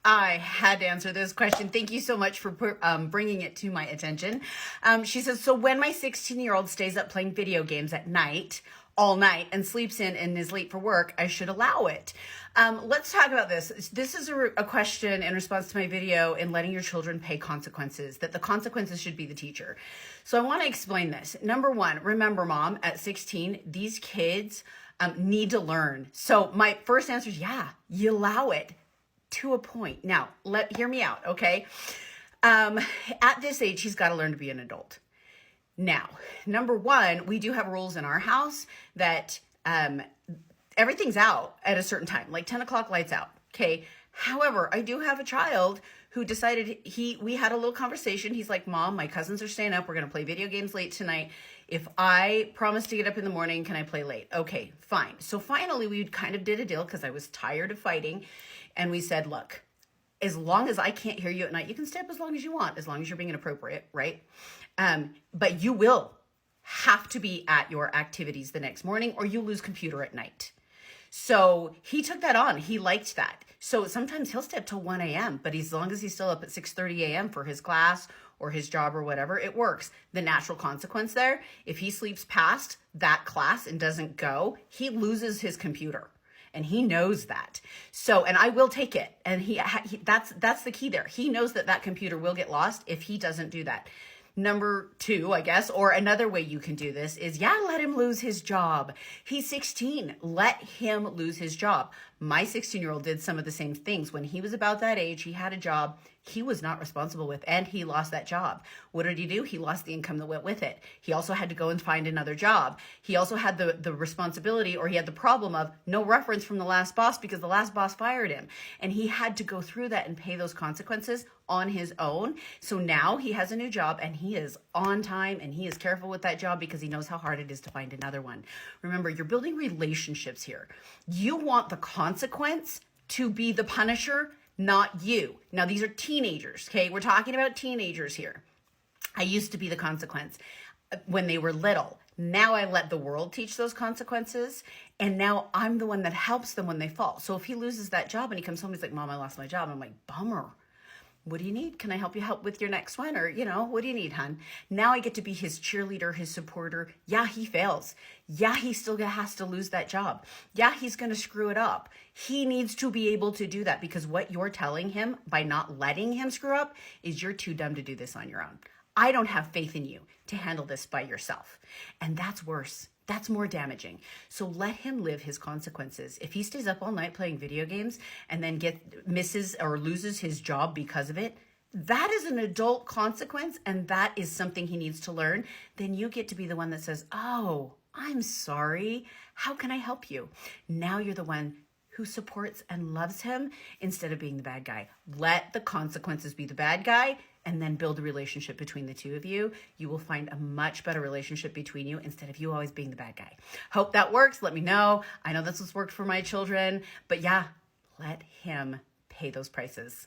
I had to answer this question. Thank you so much for bringing it to my attention. She says, so when my 16-year-old stays up playing video games at night, all night, and sleeps in and is late for work, I should allow it. Let's talk about this. This is a question in response to my video in letting your children pay consequences, that the consequences should be the teacher. So I want to explain this. Number one, remember, Mom, at 16, these kids need to learn. So my first answer is, yeah, you allow it. To a point. Now, hear me out, okay? At this age, he's got to learn to be an adult. Now, number one, we do have rules in our house that everything's out at a certain time, like 10 o'clock lights out, okay? However, I do have a child who decided we had a little conversation. He's like, Mom, my cousins are staying up. We're going to play video games late tonight. If I promise to get up in the morning, can I play late? Okay, fine. So finally, we kind of did a deal because I was tired of fighting. And we said, look, as long as I can't hear you at night, you can stay up as long as you want, as long as you're being inappropriate, right? But you will have to be at your activities the next morning or you lose computer at night. So he took that on. He liked that. So sometimes he'll stay up till 1 a.m., but as long as he's still up at 6:30 a.m. for his class or his job or whatever, it works. The natural consequence there, if he sleeps past that class and doesn't go, he loses his computer. And he knows that. So, and I will take it. And that's the key there. He knows that computer will get lost if he doesn't do that. Number two, I guess, or another way you can do this is, let him lose his job. He's 16. Let him lose his job. My 16-year-old did some of the same things. When he was about that age, he had a job he was not responsible with, and he lost that job. What did he do? He lost the income that went with it. He also had to go and find another job. He also had the responsibility, or he had the problem of no reference from the last boss because the last boss fired him. And he had to go through that and pay those consequences on his own. So now he has a new job and he is on time and he is careful with that job because he knows how hard it is to find another one. Remember, you're building relationships here. You want the consequence to be the punisher, not you. Now, these are teenagers, okay? We're talking about teenagers here. I used to be the consequence when they were little. Now I let the world teach those consequences, and now I'm the one that helps them when they fall. So if he loses that job and he comes home, he's like, Mom, I lost my job. I'm like, bummer. What do you need? Can I help you with your next one? Or, what do you need, hon? Now I get to be his cheerleader, his supporter. Yeah, he fails. Yeah, he still has to lose that job. Yeah, he's going to screw it up. He needs to be able to do that because what you're telling him by not letting him screw up is you're too dumb to do this on your own. I don't have faith in you to handle this by yourself. And that's worse. That's more damaging. So let him live his consequences. If he stays up all night playing video games and then misses or loses his job because of it, that is an adult consequence and that is something he needs to learn. Then you get to be the one that says, oh, I'm sorry. How can I help you? Now you're the one who supports and loves him instead of being the bad guy. Let the consequences be the bad guy and then build a relationship between the two of you. You will find a much better relationship between you instead of you always being the bad guy. Hope that works. Let me know. I know this has worked for my children, but yeah, let him pay those prices.